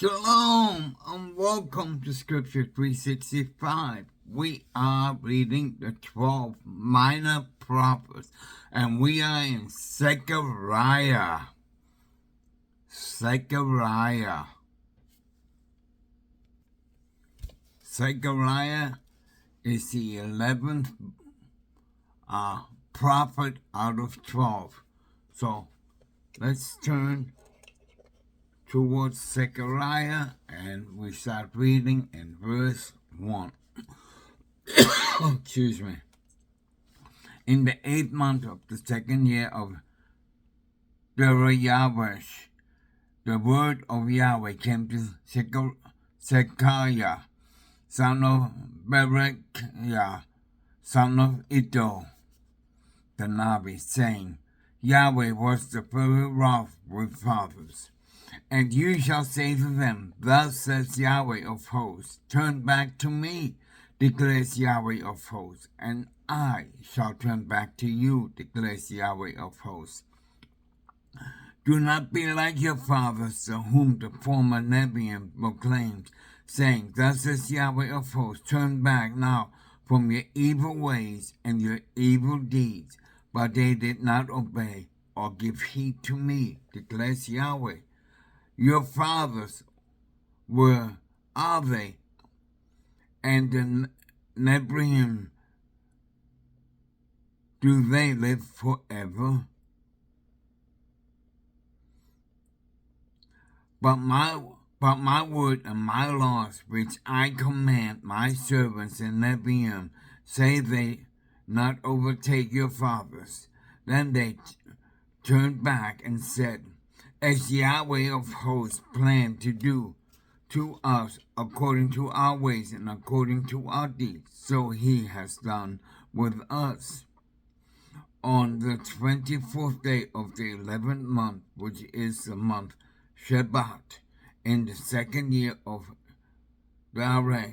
Shalom and welcome to Scripture 365. We are reading the 12 minor prophets and we are in Zechariah. Zechariah is the 11th prophet out of 12. So let's turn towards Zechariah, and we start reading in verse 1. Excuse me. In the 8th month of the 2nd year of Zechariah, the word of Yahweh came to Zechariah, son of Berechiah, son of Iddo, the Navi, saying, Yahweh was very wroth with fathers. And you shall say to them, Thus says Yahweh of hosts, Turn back to me, declares Yahweh of hosts, and I shall turn back to you, declares Yahweh of hosts. Do not be like your fathers, to whom the former Nahum proclaimed, saying, Thus says Yahweh of hosts, Turn back now from your evil ways and your evil deeds. But they did not obey or give heed to me, declares Yahweh. Your fathers are they, and the Nebrahim, do they live forever? But my word and my laws, which I command my servants in Nebrahim, say they not overtake your fathers. Then they turned back and said, As Yahweh of hosts planned to do to us according to our ways and according to our deeds, so he has done with us. On the 24th day of the 11th month, which is the month Shebat, in the 2nd year of Zechariah,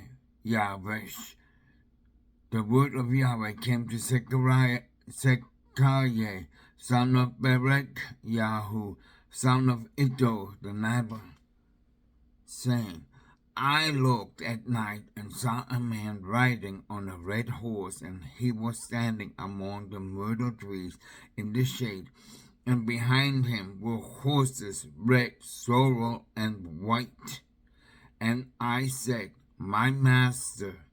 the word of Yahweh came to Zechariah, son of Berechiah, son of Iddo the Navi, saying, I looked at night and saw a man riding on a red horse, and he was standing among the myrtle trees in the shade, and behind him were horses red, sorrel, and white. And I said, My master,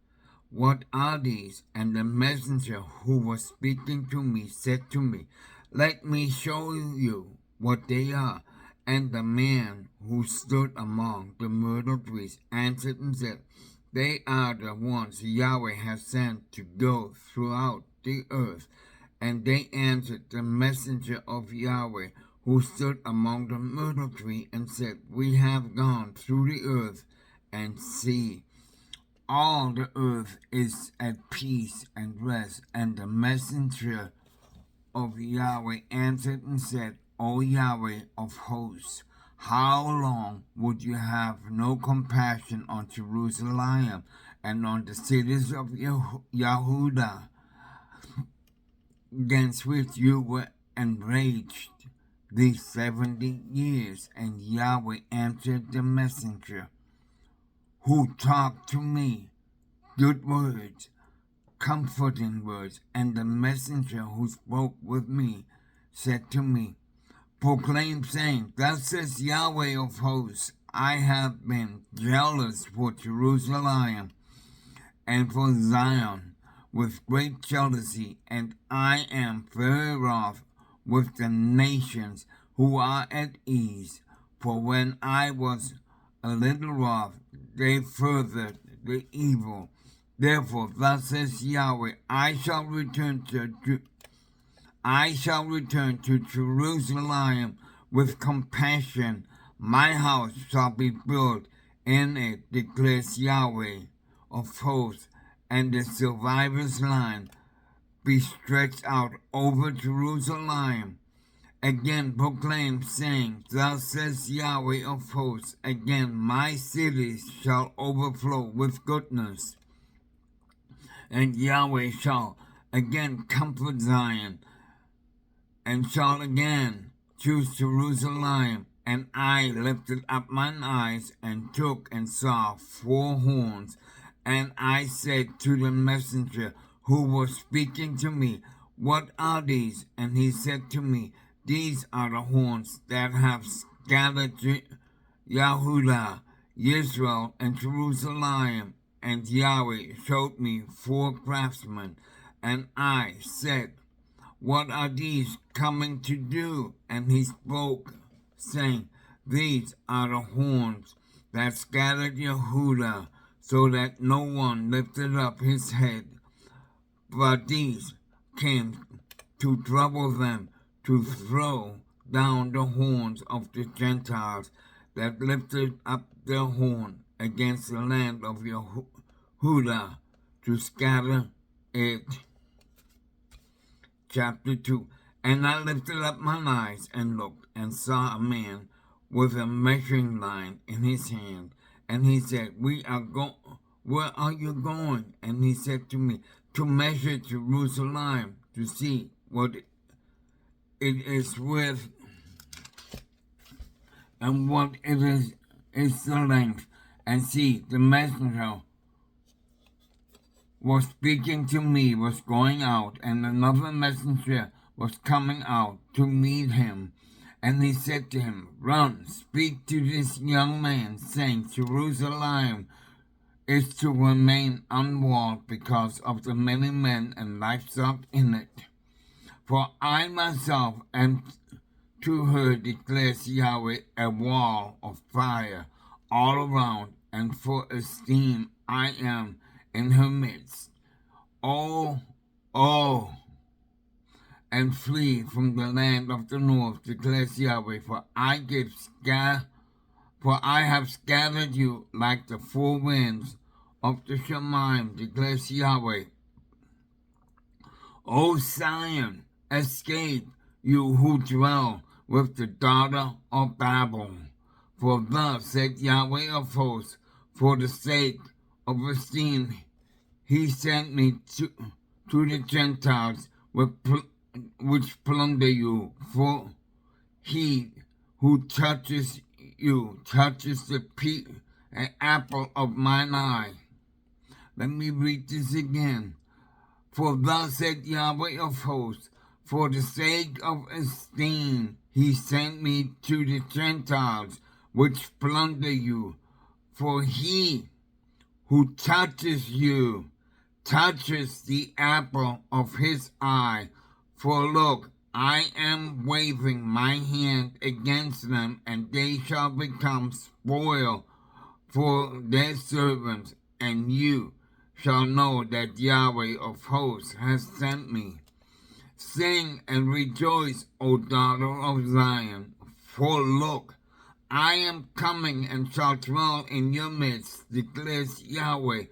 what are these? And the messenger who was speaking to me said to me, Let me show you what they are. And the man who stood among the myrtle trees answered and said, They are the ones Yahweh has sent to go throughout the earth. And they answered the messenger of Yahweh who stood among the myrtle tree and said, We have gone through the earth, and see, all the earth is at peace and rest. And the messenger of Yahweh answered and said, O Yahweh of hosts, how long would you have no compassion on Jerusalem and on the cities of Yehudah, against which you were enraged these 70 years? And Yahweh answered the messenger who talked to me good words, comforting words, and the messenger who spoke with me said to me, Proclaim, saying, Thus says Yahweh of hosts, I have been jealous for Jerusalem and for Zion with great jealousy, and I am very wroth with the nations who are at ease. For when I was a little wroth, they furthered the evil. Therefore, thus says Yahweh, I shall return to Jerusalem with compassion. My house shall be built in it, declares Yahweh of hosts, and the survivor's line be stretched out over Jerusalem. Again proclaim, saying, Thus says Yahweh of hosts, again my cities shall overflow with goodness. And Yahweh shall again comfort Zion, and shall again choose Jerusalem And I lifted up mine eyes, and took and saw 4 horns. And I said to the messenger who was speaking to me, What are these? And he said to me, These are the horns that have scattered Yehudah, Israel, and Jerusalem. And Yahweh showed me 4 craftsmen. And I said, What are these coming to do? And he spoke, saying, These are the horns that scattered Yehudah, so that no one lifted up his head. But these came to trouble them, to throw down the horns of the Gentiles that lifted up their horn against the land of Yehudah, to scatter it. Chapter 2. And I lifted up mine eyes and looked, and saw a man with a measuring line in his hand. And he said, Where are you going? And he said to me, To measure Jerusalem, to see what it is width, and what it is the length. And see, the messenger was speaking to me, was going out, and another messenger was coming out to meet him. And he said to him, Run, speak to this young man, saying, Jerusalem is to remain unwalled because of the many men and livestock in it. For I myself am to her, declares Yahweh, a wall of fire all around, and for esteem I am in her midst. Oh, and flee from the land of the north, declares Yahweh, for I have scattered you like the 4 winds of the Shemaim, declares Yahweh. O Zion, escape, you who dwell with the daughter of Babel. For thus said Yahweh of hosts, for the sake of esteem, he sent me to the Gentiles which plunder you. For he who touches you touches the apple of mine eye. Let me read this again. For thus said Yahweh of hosts, for the sake of esteem, he sent me to the Gentiles which plunder you. For he who touches you touches the apple of his eye. For look, I am waving my hand against them, and they shall become spoil for their servants, and you shall know that Yahweh of hosts has sent me. Sing and rejoice, O daughter of Zion, for look, I am coming and shall dwell in your midst, declares Yahweh,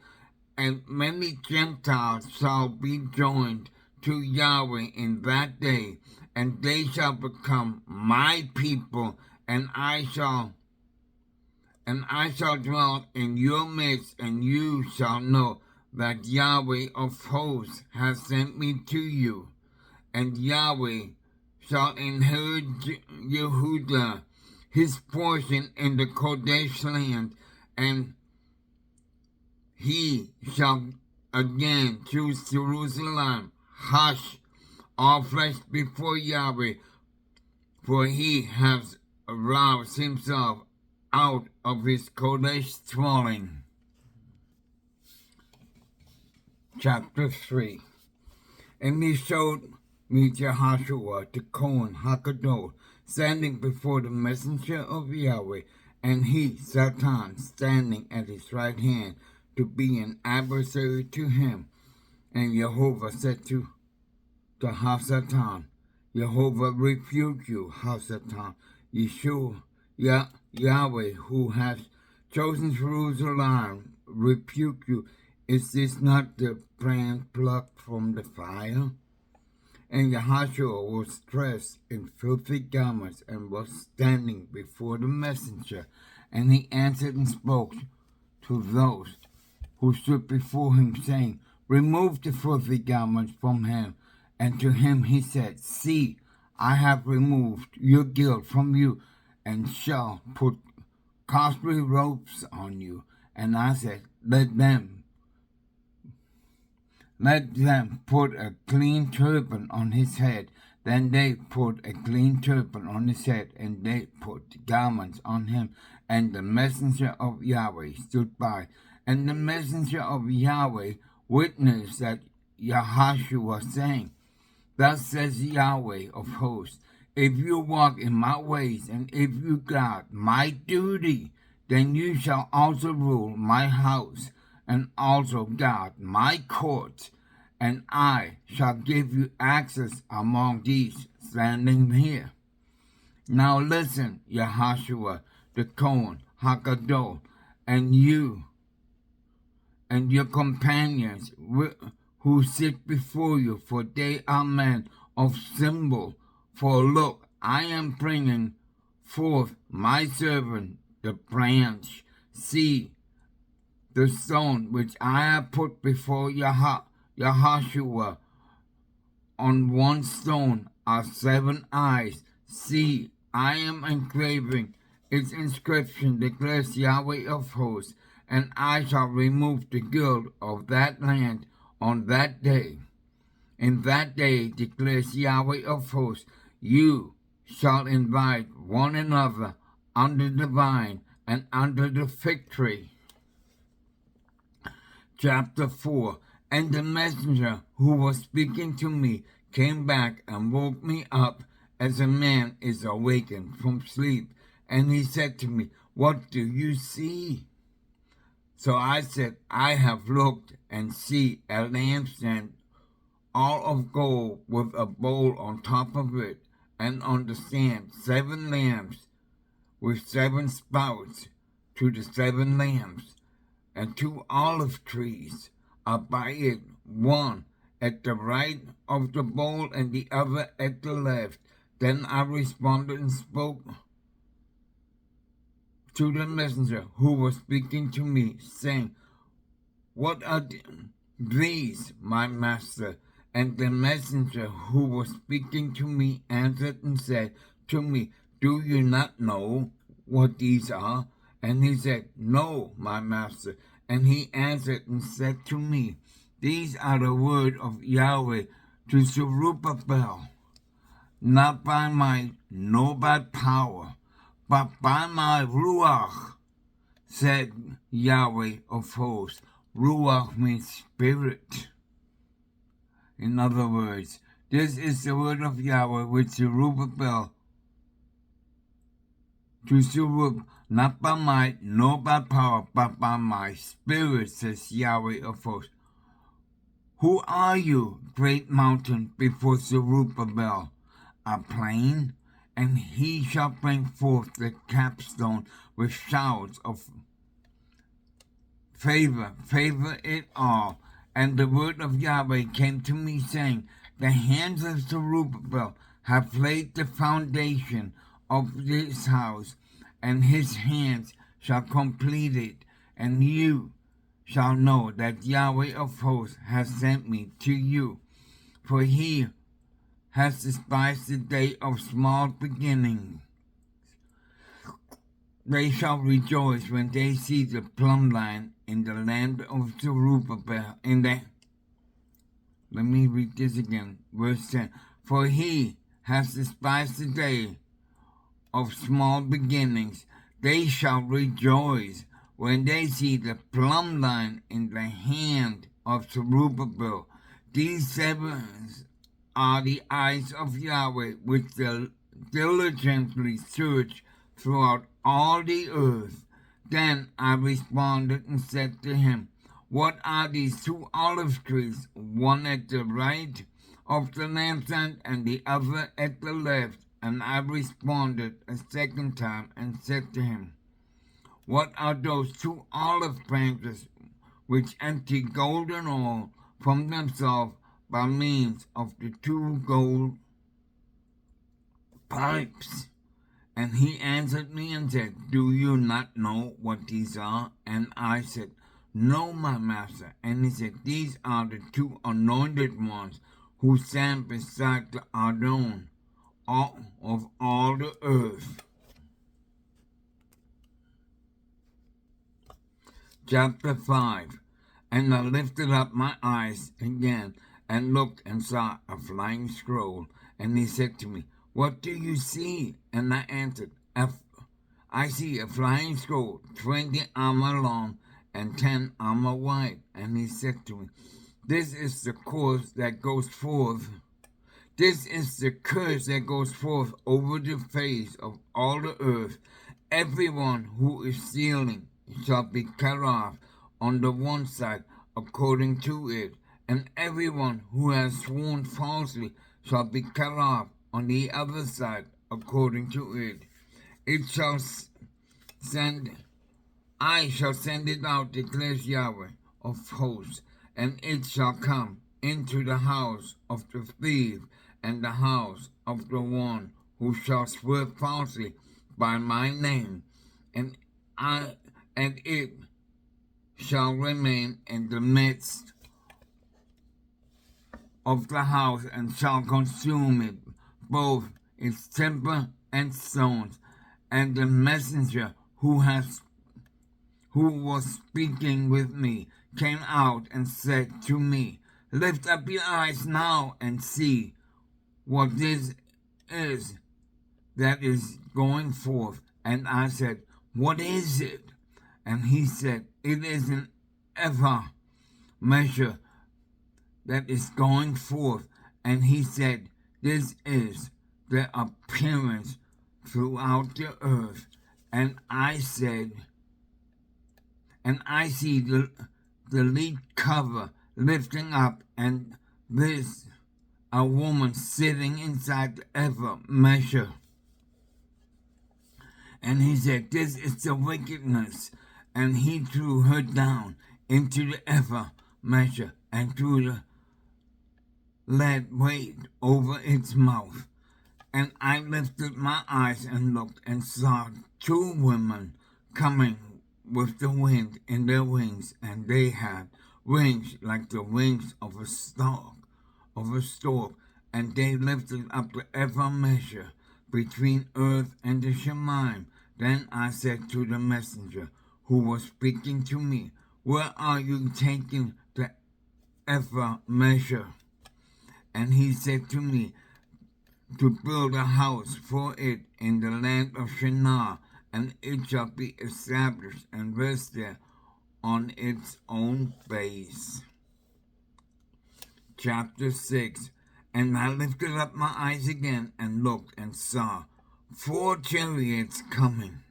and many Gentiles shall be joined to Yahweh in that day, and they shall become my people, and I shall dwell in your midst, and you shall know that Yahweh of hosts has sent me to you. And Yahweh shall inherit Yehudah, his portion in the Kodesh land, and he shall again choose Jerusalem. Hush, all flesh before Yahweh, for he has aroused himself out of his Kodesh dwelling. Chapter 3. And he showed me Jehoshua the Kohen Hakadosh, standing before the messenger of Yahweh, and he, Satan, standing at his right hand, to be an adversary to him. And Jehovah said to Satan, Jehovah rebuke you, Satan. Yeshua, Yahweh, who has chosen Jerusalem, rebuke you. Is this not the brand plucked from the fire? And Jehoshua was dressed in filthy garments and was standing before the messenger. And he answered and spoke to those who stood before him, saying, Remove the filthy garments from him. And to him he said, See, I have removed your guilt from you, and shall put costly ropes on you. And I said, let them put a clean turban on his head. Then they put a clean turban on his head, and they put garments on him. And the messenger of Yahweh stood by. And the messenger of Yahweh witnessed that Yahushua was saying, thus says Yahweh of hosts, if you walk in my ways, and if you guard my duty, then you shall also rule my house, and also guard my courts, and I shall give you access among these standing here. Now listen, Yahushua, the Kohen, Haggai, and you and your companions who sit before you, for they are men of symbol. For look, I am bringing forth my servant, the branch. See, the stone which I have put before Yahushua. On one stone are 7 eyes. See, I am engraving its inscription, declares Yahweh of hosts, and I shall remove the guilt of that land on that day. In that day, declares Yahweh of hosts, you shall invite one another under the vine and under the fig tree. Chapter 4. And the messenger who was speaking to me came back and woke me up as a man is awakened from sleep. And he said to me, what do you see? So I said, I have looked and see a lampstand all of gold with a bowl on top of it, and on the stand 7 lamps with 7 spouts to the 7 lamps, and 2 olive trees are by it, one at the right of the bowl and the other at the left. Then I responded and spoke to the messenger who was speaking to me, saying, what are these, my master? And the messenger who was speaking to me answered and said to me, do you not know what these are? And he said, no, my master. And he answered and said to me, these are the word of Yahweh to Zerubbabel, not by might, nor by power, but by my Ruach, said Yahweh of hosts. Ruach means spirit. In other words, this is the word of Yahweh which Zerubbabel, to Zerubbabel, not by might, nor by power, but by my spirit, says Yahweh of hosts. Who are you, great mountain, before Zerubbabel? A plain? And he shall bring forth the capstone with shouts of favor it all. And the word of Yahweh came to me, saying, the hands of Zerubbabel have laid the foundation of this house, and his hands shall complete it. And you shall know that Yahweh of hosts has sent me to you. For he has despised the day of small beginnings. They shall rejoice when they see the plumb line in the land of Zerubbabel. Let me read this again, verse 10. For he has despised the day of small beginnings. They shall rejoice when they see the plumb line in the hand of Zerubbabel. These 7 are the eyes of Yahweh, which diligently search throughout all the earth. Then I responded and said to him, what are these 2 olive trees, one at the right of the lampstand and the other at the left? And I responded a second time and said to him, what are those 2 olive branches which empty golden oil from themselves by means of the 2 gold pipes? And he answered me and said, do you not know what these are? And I said, no, my master. And he said, these are the 2 anointed ones who stand beside the Adon of all the earth. Chapter 5. And I lifted up my eyes again and looked and saw a flying scroll. And he said to me, What do you see? And I answered, I see a flying scroll, 20 armor long and 10 armor wide. And he said to me, This is the course that goes forth. This is the curse that goes forth over the face of all the earth. Everyone who is stealing shall be cut off on the one side according to it, and everyone who has sworn falsely shall be cut off on the other side according to it. I shall send it out, declares Yahweh of hosts, and it shall come into the house of the thief and the house of the one who shall swear falsely by my name, and it shall remain in the midst of the house, and shall consume it, both its timber and stones. And the messenger who was speaking with me came out and said to me, Lift up your eyes now and see what this is that is going forth. And I said, What is it? And he said, It is an ever measure that is going forth. And he said, This is the appearance throughout the earth. And I said, and I see the lead cover lifting up, and this a woman sitting inside the ever measure. And he said, This is the wickedness. And he threw her down into the ever measure and threw the lead weight over its mouth. And I lifted my eyes and looked and saw 2 women coming with the wind in their wings, and they had wings like the wings of a stork, and they lifted up the ever measure between earth and the Shemayim. Then I said to the messenger who was speaking to me, Where are you taking the ever measure? And he said to me, To build a house for it in the land of Shinar, and it shall be established and rest there on its own base. Chapter 6. And I lifted up my eyes again and looked and saw 4 chariots coming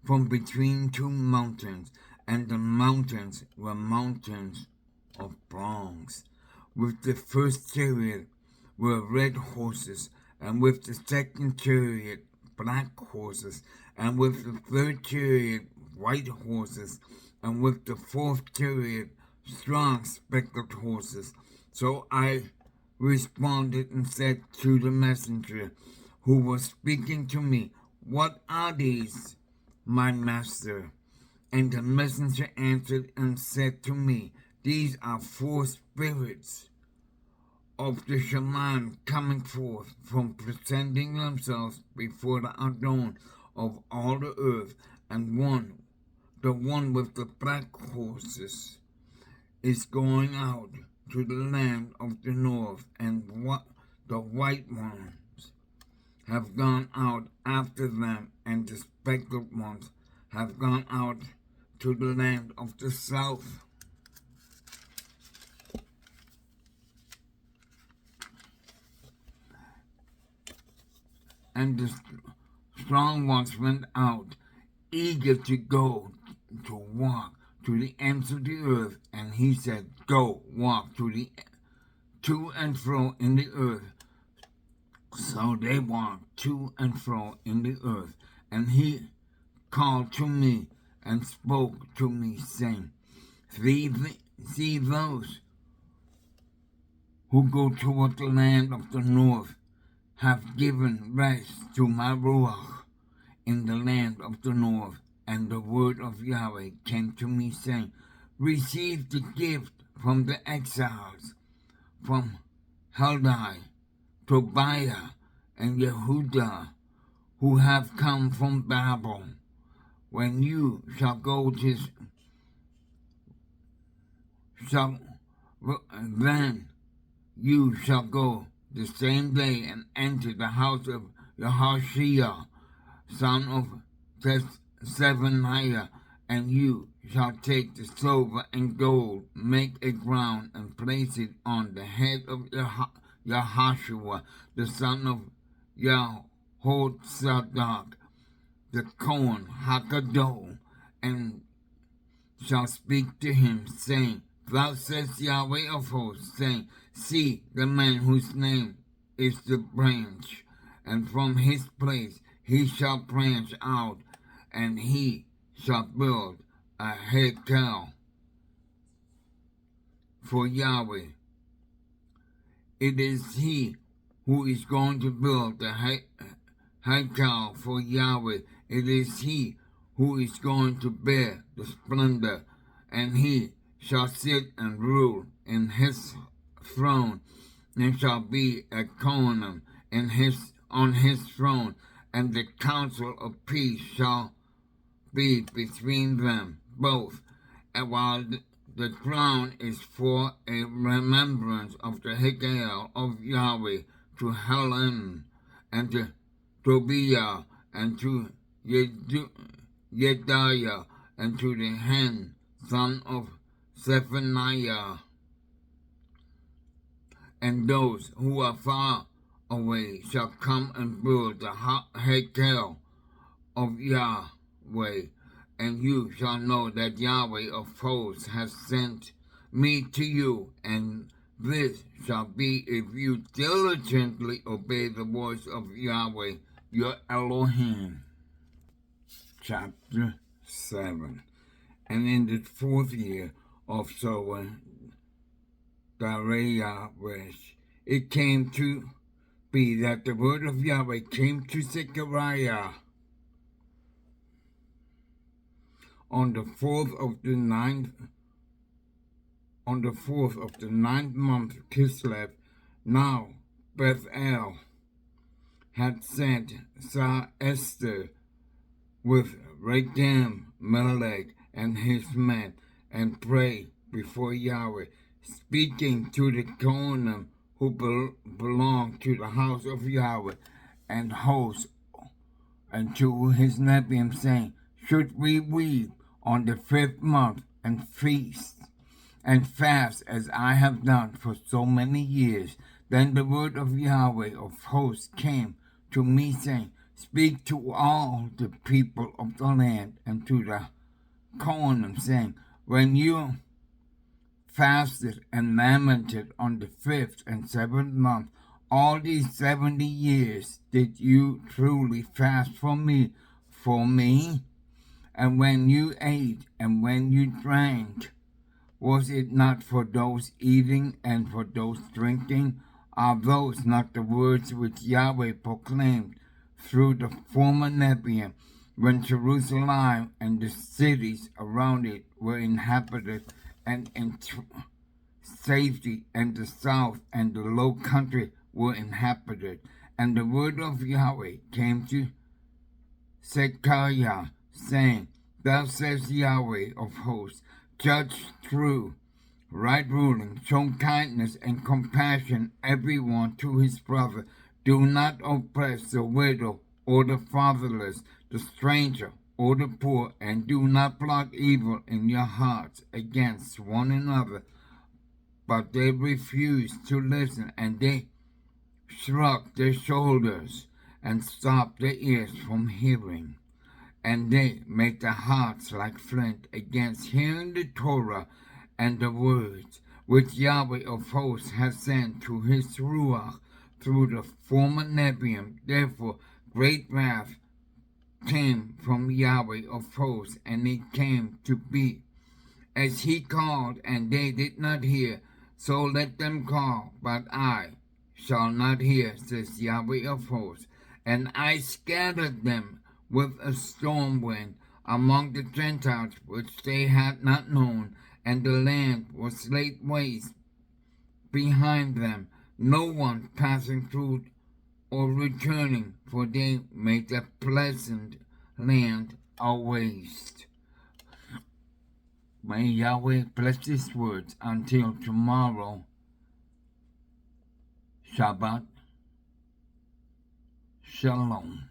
from between 2 mountains, and the mountains were mountains of bronze. With the first chariot were red horses, and with the second chariot black horses, and with the third chariot white horses, and with the fourth chariot strong speckled horses. So I responded and said to the messenger who was speaking to me, What are these, my master? And the messenger answered and said to me, These are 4 spirits of the Shemayim coming forth from presenting themselves before the Adon of all the earth, and the one with the black horses, is going out to the land of the north, and what the white ones have gone out after them, and the speckled ones have gone out to the land of the south. And the strong ones went out, eager to go to walk to the ends of the earth. And he said, Go, walk to and fro in the earth. So they walked to and fro in the earth. And he called to me and spoke to me, saying, See those who go toward the land of the north have given rest to my Ruach in the land of the north. And the word of Yahweh came to me, saying, Receive the gift from the exiles, from Haggai, Tobiah, and Yehudah, who have come from Babel. When you shall go shall then you shall go the same day and enter the house of Hosea, son of Zephaniah, and you shall take the silver and gold, make a crown, and place it on the head of Yahushua, the son of Jehozadak, the Kohen Haggai, and shall speak to him, saying, Thus says Yahweh of hosts, saying, See the man whose name is the branch, and from his place he shall branch out, and he shall build a Haggai for Yahweh. It is he who is going to build the Haggai for Yahweh. It is he who is going to bear the splendor, and he shall sit and rule in his throne, and shall be a Cohen on his throne, and the council of peace shall be between them both. And while the crown is for a remembrance of the Haggai of Yahweh to Helen and to Tobiah and to Yediah and to the Hen, son of Zephaniah, and those who are far away shall come and build the Haggai of Yahweh, and you shall know that Yahweh of hosts has sent me to you, and this shall be if you diligently obey the voice of Yahweh, your Elohim. Chapter 7. And in the 4th year of Darius, it came to be that the word of Yahweh came to Zechariah on the 4th of the 9th month Kislev. Now Bethel had sent Esther with Regem Melech and his men, and prayed before Yahweh, speaking to the Kohanim who belonged to the house of Yahweh and hosts, and to his Nebiim, saying, Should we weep on the 5th month, and feast and fast as I have done for so many years? Then the word of Yahweh of hosts came to me, saying, Speak to all the people of the land and to the Kohanim, saying, When you fasted and lamented on the 5th and 7th month, all these 70 years did you truly fast for me? And when you ate and when you drank, was it not for those eating and for those drinking? Are those not the words which Yahweh proclaimed through the former Nebiim, when Jerusalem and the cities around it were inhabited and in safety, and the south and the low country were inhabited? And the word of Yahweh came to Zechariah, saying, Thus says Yahweh of hosts, Judge true, right ruling, show kindness and compassion everyone to his brother. Do not oppress the widow or the fatherless, the stranger or the poor, and do not plot evil in your hearts against one another. But they refused to listen, and they shrugged their shoulders and stopped their ears from hearing. And they make their hearts like flint against hearing the Torah and the words which Yahweh of hosts has sent to his Ruach through the former Nebiim. Therefore great wrath came from Yahweh of hosts, and it came to be as he called, and they did not hear. So let them call, but I shall not hear, says Yahweh of hosts. And I scattered them with a storm wind among the Gentiles which they had not known, and the land was laid waste behind them, no one passing through or returning, for they made the pleasant land a waste. May Yahweh bless these words until tomorrow. Shabbat Shalom.